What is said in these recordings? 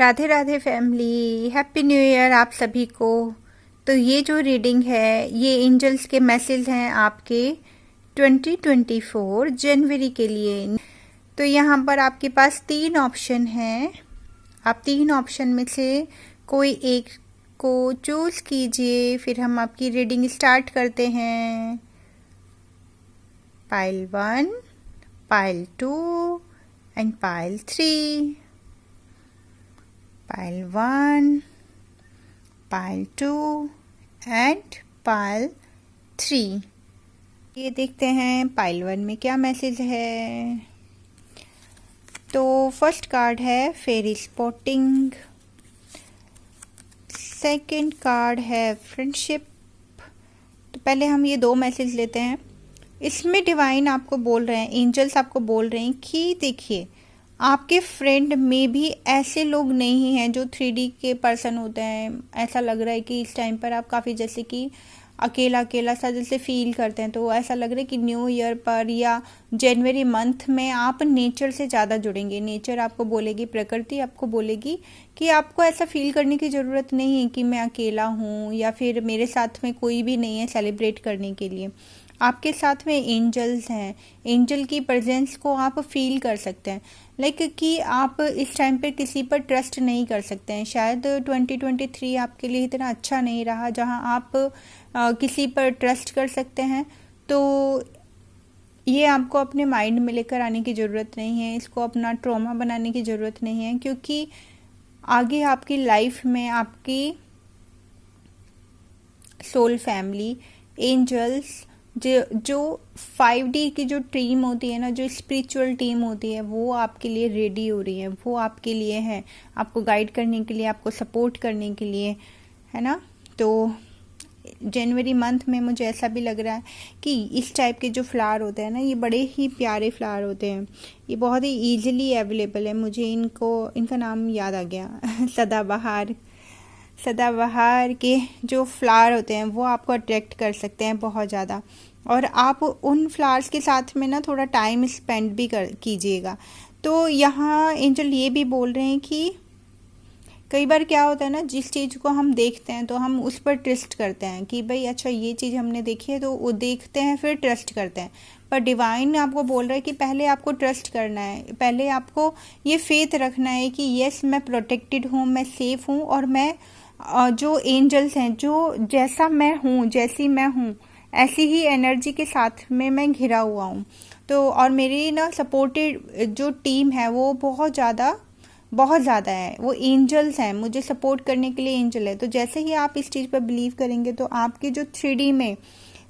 Radhe Radhe family, happy new year आप सभी को। तो ये जो रीडिंग है ये एंजल्स के मैसेज हैं आपके 2024 जनवरी के लिए। तो यहाँ पर आपके पास 3 ऑप्शन हैं। आप 3 ऑप्शन में से कोई एक को चूज कीजिए, फिर हम आपकी रीडिंग स्टार्ट करते हैं। Pile 1, pile 2 and pile 3। Pile 1, Pile 2 and Pile 3। ये देखते हैं Pile 1 में क्या मैसेज है। तो फर्स्ट कार्ड है फेरी स्पॉटिंग, सेकंड कार्ड है फ्रेंडशिप। तो पहले हम ये 2 मैसेज लेते हैं। इसमें डिवाइन आपको बोल रहे हैं, एंजल्स आपको बोल रहे हैं कि देखिए आपके फ्रेंड में भी ऐसे लोग नहीं हैं जो 3D के पर्सन होते हैं। ऐसा लग रहा है कि इस टाइम पर आप काफ़ी जैसे कि अकेला अकेला सा जैसे फील करते हैं। तो ऐसा लग रहा है कि न्यू ईयर पर या जनवरी मंथ में आप नेचर से ज़्यादा जुड़ेंगे। नेचर आपको बोलेगी, प्रकृति आपको बोलेगी कि आपको ऐसा फील करने की ज़रूरत नहीं है कि मैं अकेला हूँ या फिर मेरे साथ में कोई भी नहीं है सेलिब्रेट करने के लिए। आपके साथ में एंजल्स हैं, एंजल की प्रेजेंस को आप फील कर सकते हैं। लाइक कि आप इस टाइम पे किसी पर ट्रस्ट नहीं कर सकते हैं। शायद 2023 आपके लिए इतना अच्छा नहीं रहा जहां आप किसी पर ट्रस्ट कर सकते हैं। तो ये आपको अपने माइंड में लेकर आने की ज़रूरत नहीं है, इसको अपना ट्रॉमा बनाने की ज़रूरत नहीं है, क्योंकि आगे आपकी लाइफ में आपकी सोल फैमिली, एंजल्स, जो 5D की जो टीम होती है ना, जो स्पिरिचुअल टीम होती है, वो आपके लिए रेडी हो रही है। वो आपके लिए है, आपको गाइड करने के लिए, आपको सपोर्ट करने के लिए, है ना। तो जनवरी मंथ में मुझे ऐसा भी लग रहा है कि इस टाइप के जो फ्लावर होते हैं ना, ये बड़े ही प्यारे फ्लावर होते हैं। ये बहुत ही ईजिली अवेलेबल है। मुझे इनका नाम याद आ गया सदाबहार के जो फ्लावर होते हैं वो आपको अट्रैक्ट कर सकते हैं बहुत ज़्यादा। और आप उन फ्लावर्स के साथ में ना थोड़ा टाइम स्पेंड भी कीजिएगा। तो यहाँ एंजल ये भी बोल रहे हैं कि कई बार क्या होता है ना, जिस चीज़ को हम देखते हैं तो हम उस पर ट्रस्ट करते हैं कि भाई अच्छा ये चीज़ हमने देखी है तो वो देखते हैं फिर ट्रस्ट करते हैं। पर डिवाइन आपको बोल रहा है कि पहले आपको ट्रस्ट करना है, पहले आपको ये फेथ रखना है कि यस मैं प्रोटेक्टेड हूँ, मैं सेफ हूँ, और मैं जो एंजल्स हैं, जो जैसा मैं हूँ, जैसी मैं हूँ, ऐसी ही एनर्जी के साथ में मैं घिरा हुआ हूँ। तो और मेरी ना सपोर्टेड जो टीम है वो बहुत ज़्यादा है। वो एंजल्स हैं, मुझे सपोर्ट करने के लिए एंजल है। तो जैसे ही आप इस चीज़ पर बिलीव करेंगे तो आपके जो 3D में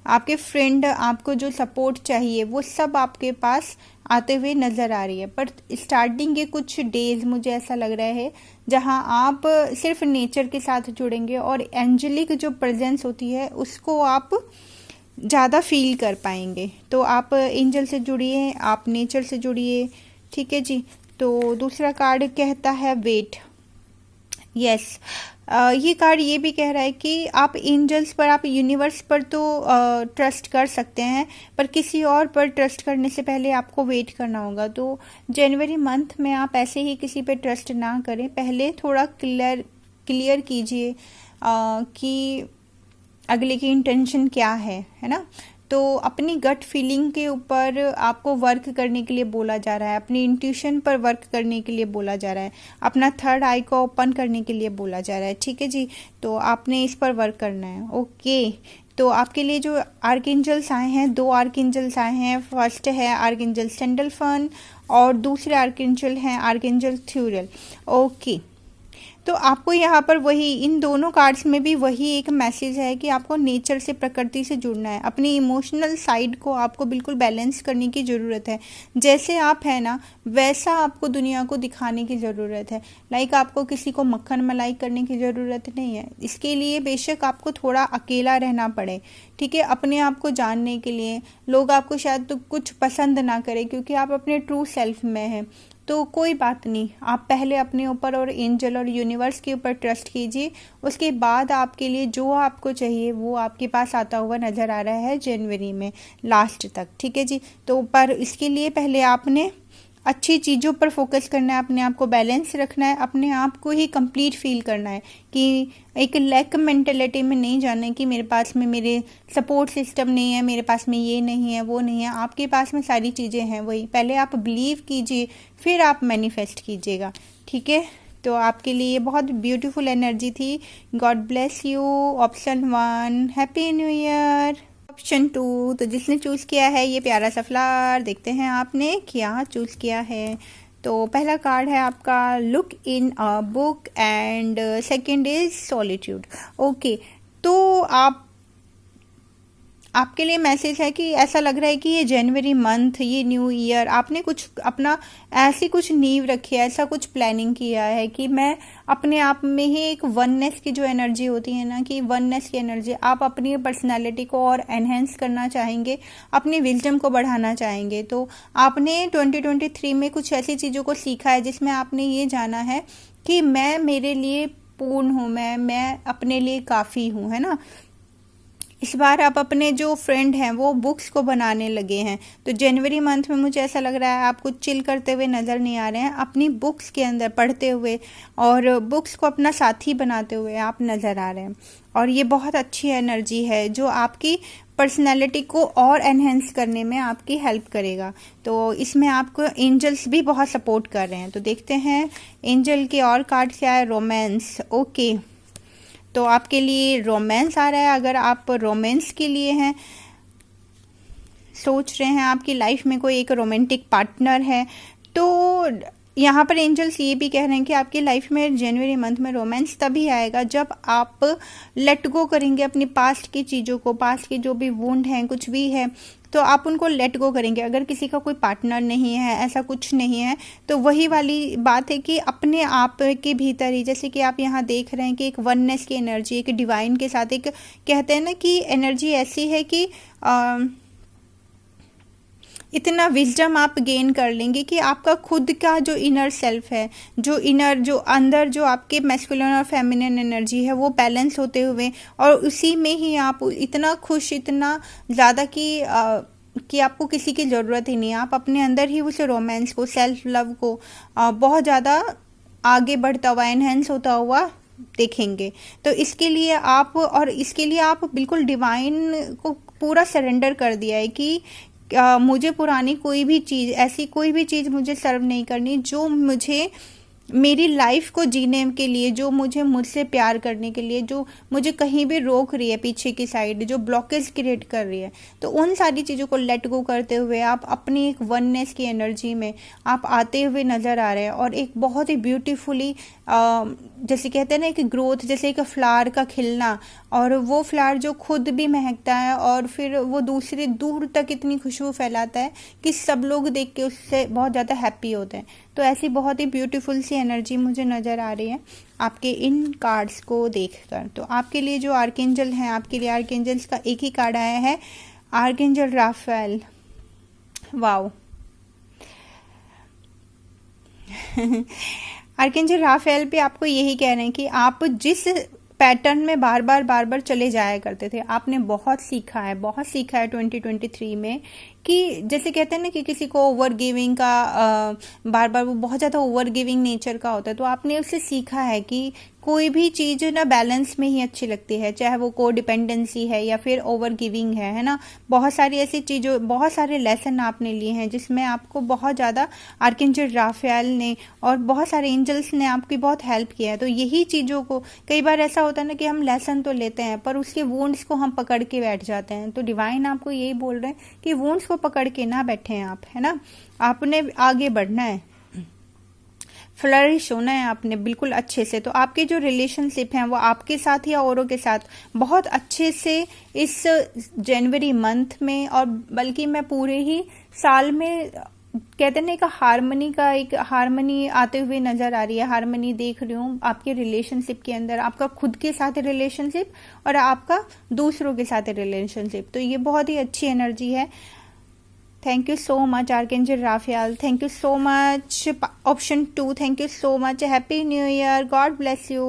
आपके फ्रेंड, आपको जो सपोर्ट चाहिए वो सब आपके पास आते हुए नज़र आ रही है। पर स्टार्टिंग के कुछ डेज मुझे ऐसा लग रहा है जहां आप सिर्फ नेचर के साथ जुड़ेंगे और एंजेलिक जो प्रेजेंस होती है उसको आप ज़्यादा फील कर पाएंगे। तो आप एंजल से जुड़िए, आप नेचर से जुड़िए, ठीक है जी। तो दूसरा कार्ड कहता है वेट। यस, ये कार्ड ये भी कह रहा है कि आप एंजल्स पर, आप यूनिवर्स पर तो ट्रस्ट कर सकते हैं, पर किसी और पर ट्रस्ट करने से पहले आपको वेट करना होगा। तो जनवरी मंथ में आप ऐसे ही किसी पे ट्रस्ट ना करें, पहले थोड़ा क्लियर कीजिए कि अगले की इंटेंशन क्या है ना। तो अपनी गट फीलिंग के ऊपर आपको वर्क करने के लिए बोला जा रहा है, अपनी इंट्यूशन पर वर्क करने के लिए बोला जा रहा है, अपना थर्ड आई को ओपन करने के लिए बोला जा रहा है, ठीक है जी। तो आपने इस पर वर्क करना है, ओके। तो आपके लिए जो आर्कएंजल्स आए हैं, 2 आर्कएंजल्स आए हैं। फर्स्ट है आर्कएंजल सैंडलफन और दूसरे आर्कएंजल हैं आर्कएंजल थ्यूरल, ओके। तो आपको यहाँ पर वही, इन दोनों कार्ड्स में भी वही एक मैसेज है कि आपको नेचर से, प्रकृति से जुड़ना है। अपनी इमोशनल साइड को आपको बिल्कुल बैलेंस करने की ज़रूरत है। जैसे आप है ना वैसा आपको दुनिया को दिखाने की ज़रूरत है। लाइक आपको किसी को मक्खन मलाई करने की ज़रूरत नहीं है। इसके लिए बेशक आपको थोड़ा अकेला रहना पड़े, ठीक है, अपने आप को जानने के लिए। लोग आपको शायद तो कुछ पसंद ना करें क्योंकि आप अपने ट्रू सेल्फ में हैं। तो कोई बात नहीं, आप पहले अपने ऊपर और एंजल और यूनिवर्स के ऊपर ट्रस्ट कीजिए। उसके बाद आपके लिए जो आपको चाहिए वो आपके पास आता हुआ नज़र आ रहा है जनवरी में लास्ट तक, ठीक है जी। तो पर इसके लिए पहले आपने अच्छी चीज़ों पर फोकस करना है, अपने आप को बैलेंस रखना है, अपने आप को ही कंप्लीट फील करना है कि एक लैक मेंटेलिटी में नहीं जाना है कि मेरे पास में मेरे सपोर्ट सिस्टम नहीं है, मेरे पास में ये नहीं है, वो नहीं है। आपके पास में सारी चीज़ें हैं। वही पहले आप बिलीव कीजिए, फिर आप मैनिफेस्ट कीजिएगा। ठीक है, तो आपके लिए बहुत ब्यूटीफुल एनर्जी थी। God bless you. Option 1, happy new year. Option 2, तो जिसने चूज़ किया है ये प्यारा सा फ्लावर, देखते हैं आपने क्या चूज़ किया है। तो पहला कार्ड है आपका look in a book and second is solitude. Okay, तो आपके लिए मैसेज है कि ऐसा लग रहा है कि ये जनवरी मंथ, ये न्यू ईयर, आपने कुछ अपना ऐसी कुछ नींव रखी है, ऐसा कुछ प्लानिंग किया है कि मैं अपने आप में ही एक वननेस की जो एनर्जी होती है ना, कि वननेस की एनर्जी, आप अपनी पर्सनालिटी को और एनहेंस करना चाहेंगे, अपनी विजडम को बढ़ाना चाहेंगे। तो आपने 2023 में कुछ ऐसी चीज़ों को सीखा है जिसमें आपने ये जाना है कि मैं मेरे लिए पूर्ण हूँ, मैं अपने लिए काफ़ी हूँ, है ना। इस बार आप अपने जो फ्रेंड हैं वो बुक्स को बनाने लगे हैं। तो जनवरी मंथ में मुझे ऐसा लग रहा है आप कुछ चिल करते हुए नज़र नहीं आ रहे हैं, अपनी बुक्स के अंदर पढ़ते हुए और बुक्स को अपना साथी बनाते हुए आप नज़र आ रहे हैं। और ये बहुत अच्छी एनर्जी है जो आपकी पर्सनैलिटी को और एनहेंस करने में आपकी हेल्प करेगा। तो इसमें आपको एंजल्स भी बहुत सपोर्ट कर रहे हैं। तो देखते हैं एंजल के और कार्ड क्या है। रोमांस। ओके, तो आपके लिए रोमांस आ रहा है। अगर आप रोमांस के लिए हैं, सोच रहे हैं आपकी लाइफ में कोई एक रोमांटिक पार्टनर है, तो यहाँ पर एंजल्स ये भी कह रहे हैं कि आपकी लाइफ में जनवरी मंथ में रोमांस तभी आएगा जब आप लेट गो करेंगे अपनी पास्ट की चीज़ों को, पास्ट की जो भी वुंड हैं, कुछ भी है, तो आप उनको लेट गो करेंगे। अगर किसी का कोई पार्टनर नहीं है, ऐसा कुछ नहीं है, तो वही वाली बात है कि अपने आप के भीतर ही, जैसे कि आप यहाँ देख रहे हैं कि एक वननेस की एनर्जी, एक डिवाइन के साथ, एक कहते हैं ना कि एनर्जी ऐसी है कि इतना विजडम आप गेन कर लेंगे कि आपका खुद का जो इनर सेल्फ है, जो अंदर जो आपके मैस्कुलिन और फेमिनिन एनर्जी है, वो बैलेंस होते हुए, और उसी में ही आप इतना खुश, इतना ज़्यादा कि आपको किसी की ज़रूरत ही नहीं है। आप अपने अंदर ही उस रोमांस को, सेल्फ लव को बहुत ज़्यादा आगे बढ़ता हुआ, एनहेंस होता हुआ देखेंगे। तो इसके लिए आप बिल्कुल डिवाइन को पूरा सरेंडर कर दिया है कि मुझे पुरानी कोई भी चीज़, ऐसी कोई भी चीज़ मुझे सर्व नहीं करनी जो मुझे मेरी लाइफ को जीने के लिए, जो मुझसे प्यार करने के लिए, जो मुझे कहीं भी रोक रही है पीछे की साइड, जो ब्लॉकेज क्रिएट कर रही है। तो उन सारी चीज़ों को लेट गो करते हुए आप अपनी एक वननेस की एनर्जी में आप आते हुए नज़र आ रहे हैं। और एक बहुत ही ब्यूटीफुली जैसे कहते हैं ना, एक ग्रोथ, जैसे एक फ्लावर का खिलना, और वो फ्लावर जो खुद भी महकता है और फिर वो दूसरे दूर तक इतनी खुशबू फैलाता है कि सब लोग देख के उससे बहुत ज़्यादा हैप्पी होते हैं। तो ऐसी बहुत ही ब्यूटीफुल सी एनर्जी मुझे नज़र आ रही है आपके इन कार्ड्स को देखकर। तो आपके लिए जो आर्कएंजल हैं, आपके लिए आर्कएंजल्स का एक ही कार्ड आया है, archangel Raphael. Wow archangel Raphael पे आपको यही कह रहे हैं कि आप जिस पैटर्न में बार बार चले जाया करते थे, आपने बहुत सीखा है 2023 में, कि जैसे कहते हैं ना कि किसी को ओवर गिविंग का बार बार वो बहुत ज़्यादा ओवर गिविंग नेचर का होता है, तो आपने उससे सीखा है कि कोई भी चीज़ ना बैलेंस में ही अच्छी लगती है, चाहे वो को डिपेंडेंसी है या फिर ओवर गिविंग है ना। बहुत सारी ऐसी चीज़ों, बहुत सारे लेसन आपने लिए हैं जिसमें आपको बहुत ज़्यादा आर्कएंजल राफेल ने और बहुत सारे एंजल्स ने आपकी बहुत हेल्प किया है। तो यही चीज़ों को, कई बार ऐसा होता है ना कि हम लेसन तो लेते हैं पर उसके वुंड्स को हम पकड़ के बैठ जाते हैं। तो डिवाइन आपको यही बोल रहे हैं कि वुंड्स को पकड़ के ना बैठे हैं आप, है ना। आपने आगे बढ़ना है, फ्लरिश होना है आपने बिल्कुल अच्छे से। तो आपके जो रिलेशनशिप हैं वो आपके साथ या औरों के साथ बहुत अच्छे से इस जनवरी मंथ में, और बल्कि मैं पूरे ही साल में, कहते हैं ना एक हारमोनी आते हुए नजर आ रही है, हारमोनी देख रही हूँ आपके रिलेशनशिप के अंदर, आपका खुद के साथ रिलेशनशिप और आपका दूसरों के साथ रिलेशनशिप। तो ये बहुत ही अच्छी एनर्जी है। Thank you so much, Archangel Raphael. Thank you so much. Option 2, thank you so much. Happy New Year. God bless you.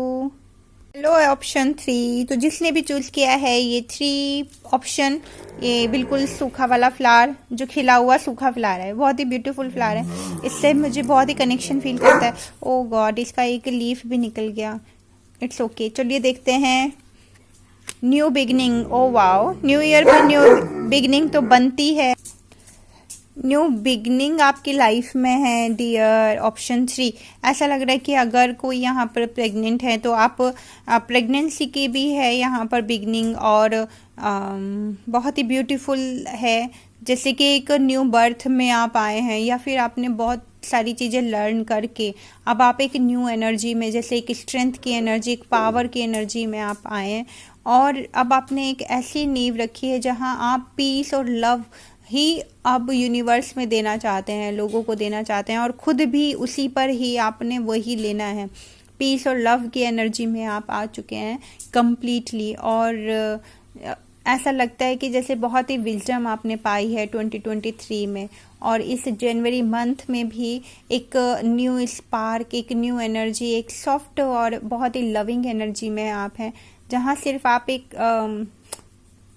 Low option 3, तो जिसने भी चूज किया है ये 3 ऑप्शन, ये बिल्कुल सूखा वाला फ्लावर, जो खिला हुआ सूखा फ्लावर है, बहुत ही ब्यूटीफुल फ्लावर है। इससे मुझे बहुत ही कनेक्शन फील करता है। ओ गॉड, इसका एक लीफ भी निकल गया। इट्स ओके, चलिए देखते हैं। New beginning, oh wow, new year पर न्यू बिगनिंग तो बनती है। न्यू बिगनिंग आपकी लाइफ में है डियर, ऑप्शन 3। ऐसा लग रहा है कि अगर कोई यहाँ पर प्रेग्नेंट है तो आप प्रेगनेंसी की भी है यहाँ पर बिगनिंग, और बहुत ही ब्यूटीफुल है। जैसे कि एक न्यू बर्थ में आप आए हैं, या फिर आपने बहुत सारी चीज़ें लर्न करके अब आप एक न्यू एनर्जी में, जैसे एक स्ट्रेंथ की एनर्जी, एक पावर की एनर्जी में आप आए हैं, और अब आपने एक ऐसी नींव रखी है जहाँ आप पीस और लव ही अब यूनिवर्स में देना चाहते हैं, लोगों को देना चाहते हैं, और खुद भी उसी पर ही आपने वही लेना है। पीस और लव की एनर्जी में आप आ चुके हैं कंप्लीटली, और ऐसा लगता है कि जैसे बहुत ही विजडम आपने पाई है 2023 में, और इस जनवरी मंथ में भी एक न्यू स्पार्क, एक न्यू एनर्जी, एक सॉफ्ट और बहुत ही लविंग एनर्जी में आप हैं, जहाँ सिर्फ आप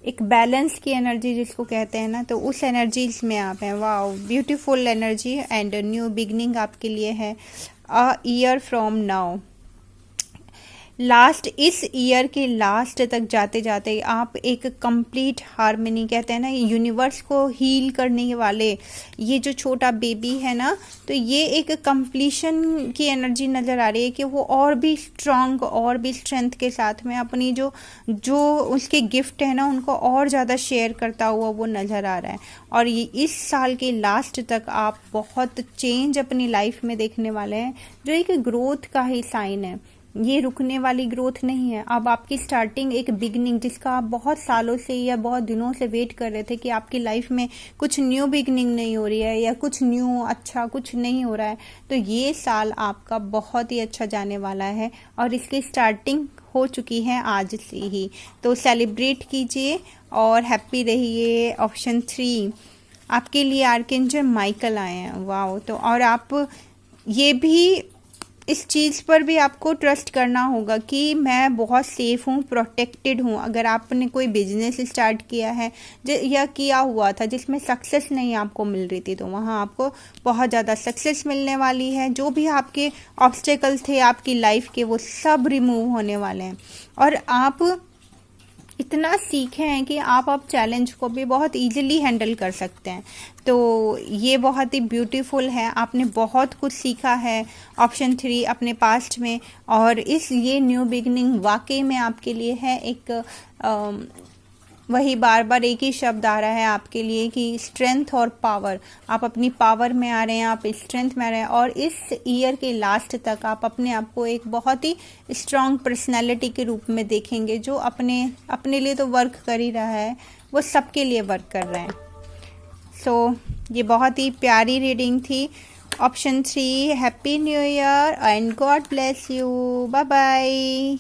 एक बैलेंस की एनर्जी जिसको कहते हैं ना, तो उस एनर्जीज में आप हैं। Wow, beautiful energy and new beginning आपके लिए है। A year from now, last, इस ईयर के लास्ट तक जाते जाते आप एक कंप्लीट हार्मनी, कहते हैं ना यूनिवर्स को हील करने वाले, ये जो छोटा बेबी है ना, तो ये एक कंप्लीशन की एनर्जी नज़र आ रही है कि वो और भी स्ट्रांग, और भी स्ट्रेंथ के साथ में अपनी जो जो उसके गिफ्ट है ना, उनको और ज़्यादा शेयर करता हुआ वो नज़र आ रहा है। और ये इस साल के लास्ट तक आप बहुत चेंज अपनी लाइफ में देखने वाले हैं, जो एक ग्रोथ का ही साइन है। ये रुकने वाली ग्रोथ नहीं है। अब आपकी स्टार्टिंग, एक बिगनिंग जिसका आप बहुत सालों से या बहुत दिनों से वेट कर रहे थे कि आपकी लाइफ में कुछ न्यू बिगनिंग नहीं हो रही है, या कुछ न्यू अच्छा कुछ नहीं हो रहा है, तो ये साल आपका बहुत ही अच्छा जाने वाला है, और इसकी स्टार्टिंग हो चुकी है आज से ही। तो सेलिब्रेट कीजिए और हैप्पी रहिए। ऑप्शन 3 आपके लिए आर्कएंजल माइकल आए हैं। वाओ, तो और आप ये भी, इस चीज़ पर भी आपको ट्रस्ट करना होगा कि मैं बहुत सेफ हूँ, प्रोटेक्टेड हूँ। अगर आपने कोई बिजनेस स्टार्ट किया है या किया हुआ था जिसमें सक्सेस नहीं आपको मिल रही थी, तो वहाँ आपको बहुत ज़्यादा सक्सेस मिलने वाली है। जो भी आपके ऑब्स्टेकल थे आपकी लाइफ के, वो सब रिमूव होने वाले हैं, और आप इतना सीखे हैं कि आप अब चैलेंज को भी बहुत इजीली हैंडल कर सकते हैं। तो ये बहुत ही ब्यूटीफुल है, आपने बहुत कुछ सीखा है ऑप्शन 3 अपने पास्ट में, और ये न्यू बिगनिंग वाकई में आपके लिए है एक वही बार बार एक ही शब्द आ रहा है आपके लिए कि स्ट्रेंथ और पावर। आप अपनी पावर में आ रहे हैं, आप स्ट्रेंथ में आ रहे हैं, और इस ईयर के लास्ट तक आप अपने आप को एक बहुत ही स्ट्रांग पर्सनैलिटी के रूप में देखेंगे, जो अपने लिए तो वर्क कर ही रहा है, वो सबके लिए वर्क कर रहे हैं। सो ये बहुत ही प्यारी रीडिंग थी। Option 3, happy new year and god bless you. Bye bye.